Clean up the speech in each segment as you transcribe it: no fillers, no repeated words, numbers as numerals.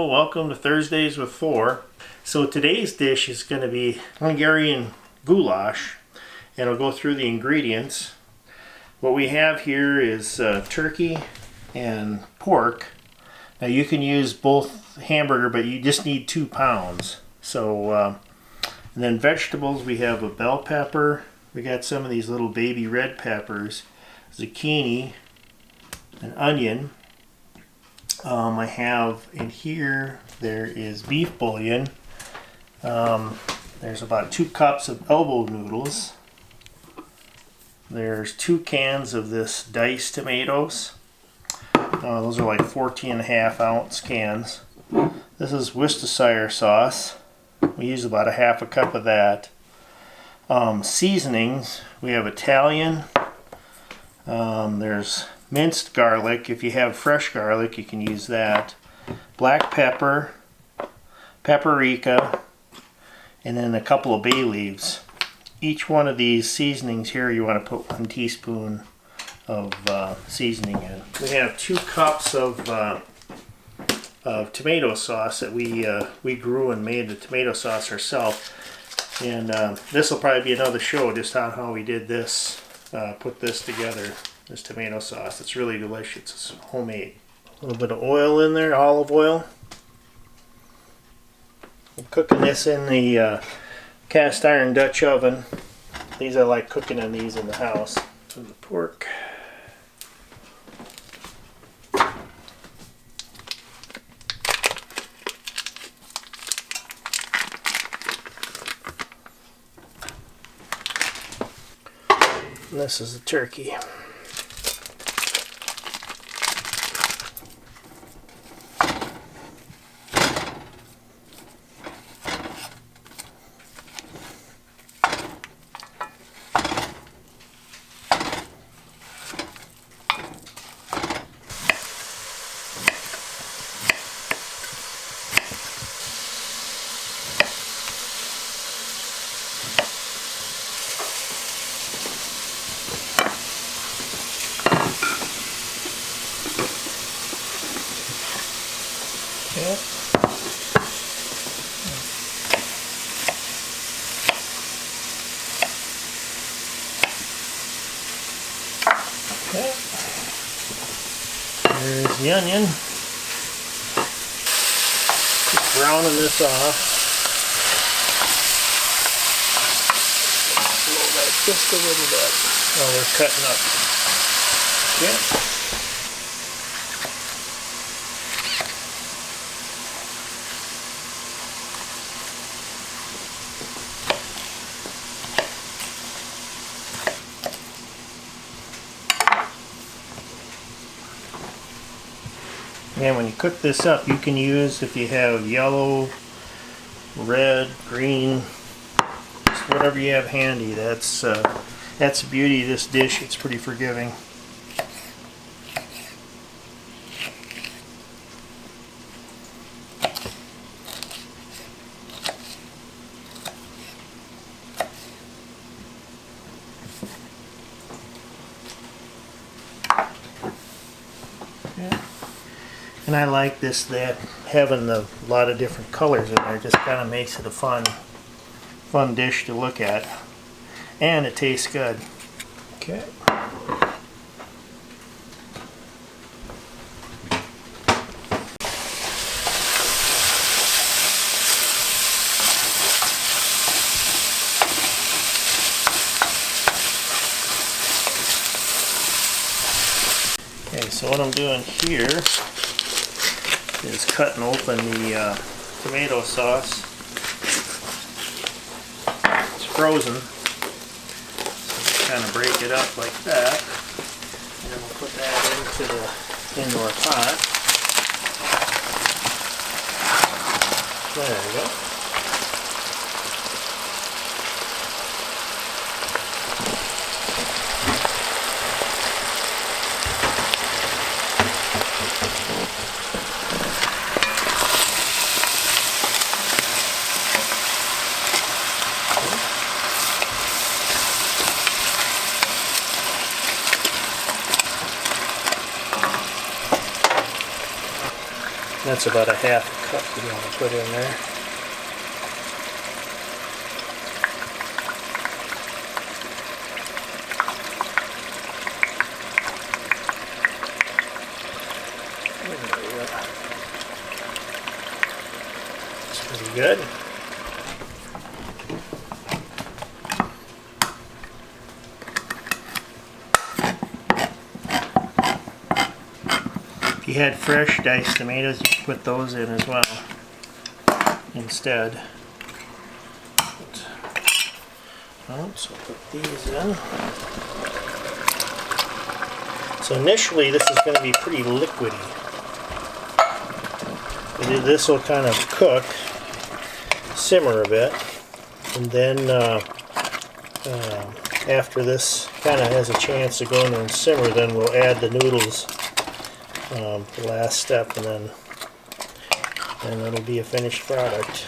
Hello, welcome to Thursdays with Thor. So today's dish is going to be Hungarian goulash, and I'll go through the ingredients. What we have here is turkey and pork. Now you can use both hamburger, but you just need 2 pounds. So, and then vegetables, we have a bell pepper. We got some of these little baby red peppers, zucchini, an onion. I have in here, there is beef bouillon. There's about 2 cups of elbow noodles. There's 2 cans of this diced tomatoes. Those are like 14.5 ounce cans. This is Worcestershire sauce. We use about a half a cup of that. Seasonings, we have Italian. There's minced garlic. If you have fresh garlic, you can use that. Black pepper, paprika, and then a couple of bay leaves. Each one of these seasonings here, you want to put 1 teaspoon of seasoning in. We have 2 cups of tomato sauce that we grew and made the tomato sauce ourselves. And this will probably be another show just on how we did this, put this together. This tomato sauce. It's really delicious. It's homemade. A little bit of oil in there, olive oil. I'm cooking this in the cast iron Dutch oven. These I like cooking in these in the house. So the pork. And this is the turkey. Okay. There's the onion. Just browning this off. Slow that just a little bit while we're cutting up. Okay. And when you cook this up, you can use, if you have yellow, red, green, just whatever you have handy. That's the beauty of this dish. It's pretty forgiving. Okay. And I like this, that having a lot of different colors in there just kind of makes it a fun dish to look at. And it tastes good. Okay. Okay, so what I'm doing here is cutting open the tomato sauce. It's frozen, so kind of break it up like that, and then we'll put that into our pot. There we go. That's about a half cup we want to put in there. It's pretty good. If you had fresh diced tomatoes, you could put those in as well instead. So I'll put these in. So initially this is going to be pretty liquidy. This will kind of cook, simmer a bit, and then after this kind of has a chance to go in there and simmer, then we'll add the noodles, the last step, and then it'll be a finished product.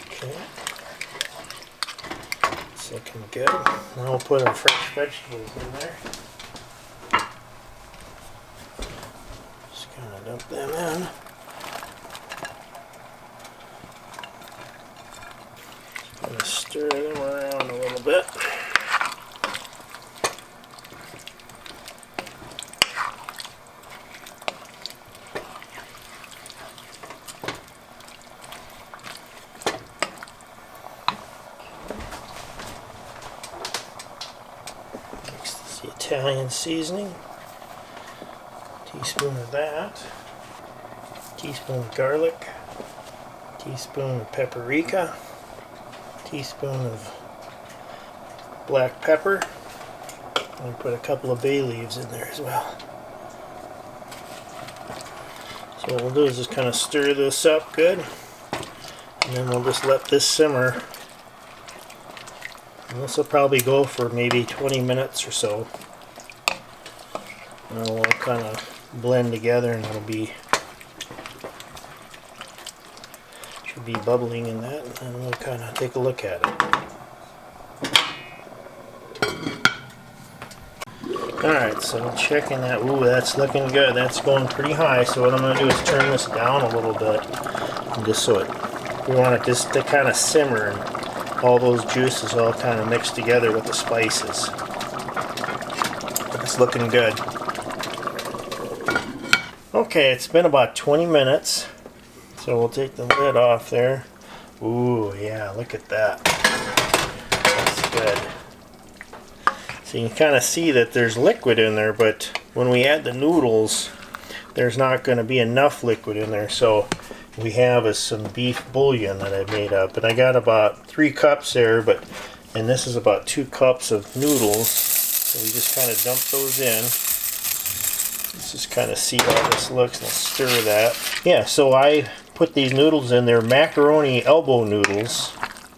Okay, it's looking good. Now we'll put our fresh vegetables in there. Just kind of dump them in. Just kind of stir them around a little bit. The Italian seasoning, teaspoon of that, teaspoon of garlic, teaspoon of paprika, teaspoon of black pepper, and put a couple of bay leaves in there as well. So what we'll do is just kind of stir this up good, and then we'll just let this simmer. And this will probably go for maybe 20 minutes or so. And it'll all kind of blend together, and it'll be should be bubbling in that, and then we'll kind of take a look at it. Alright, so checking that. Ooh, that's looking good. That's going pretty high. So what I'm going to do is turn this down a little bit, and just so we want it just to kind of simmer and all those juices all kind of mixed together with the spices. It's looking good. Okay, it's been about 20 minutes, so we'll take the lid off there. Ooh, yeah, look at that. That's good. So you can kind of see that there's liquid in there, but when we add the noodles, there's not going to be enough liquid in there. So we have is some beef bouillon that I made up, and I got about 3 cups there, and this is about 2 cups of noodles. So we just kind of dump those in. Let's just kind of see how this looks, and let's stir that. Yeah, so I put these noodles in there, macaroni elbow noodles.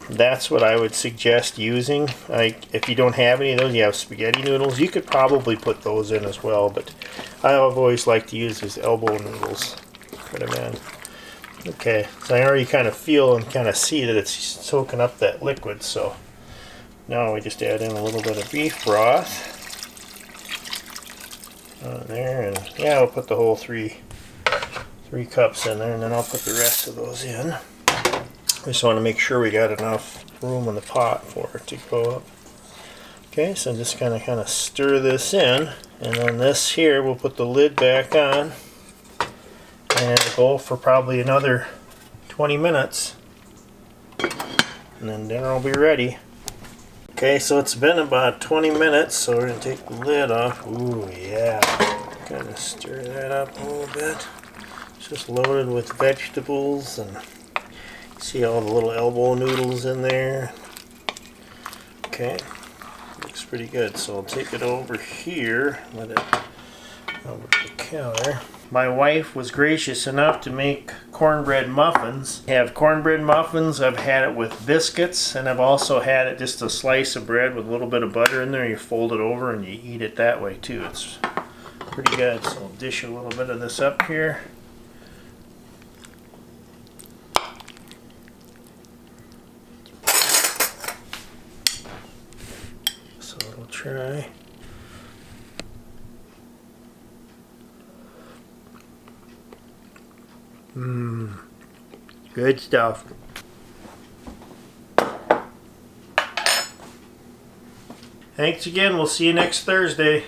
That's what I would suggest using. If you don't have any of those, you have spaghetti noodles, you could probably put those in as well, but I've always liked to use these elbow noodles. Put them in. Okay, so I already kind of feel and kind of see that it's soaking up that liquid, so now we just add in a little bit of beef broth on there, and yeah, I'll put the whole three cups in there, and then I'll put the rest of those in. I just want to make sure we got enough room in the pot for it to go up. Okay, so just kind of stir this in, and then this here, we'll put the lid back on, and it'll go for probably another 20 minutes, and then dinner will be ready. Okay, so it's been about 20 minutes, so we're going to take the lid off. Ooh, yeah. Kind of stir that up a little bit. It's just loaded with vegetables, and see all the little elbow noodles in there. Okay, looks pretty good. So I'll take it over here, let it over the counter. My wife was gracious enough to make cornbread muffins. I have cornbread muffins. I've had it with biscuits, and I've also had it just a slice of bread with a little bit of butter in there. You fold it over and you eat it that way too. It's pretty good. So I'll dish a little bit of this up here. So we'll try. Good stuff. Thanks again. We'll see you next Thursday.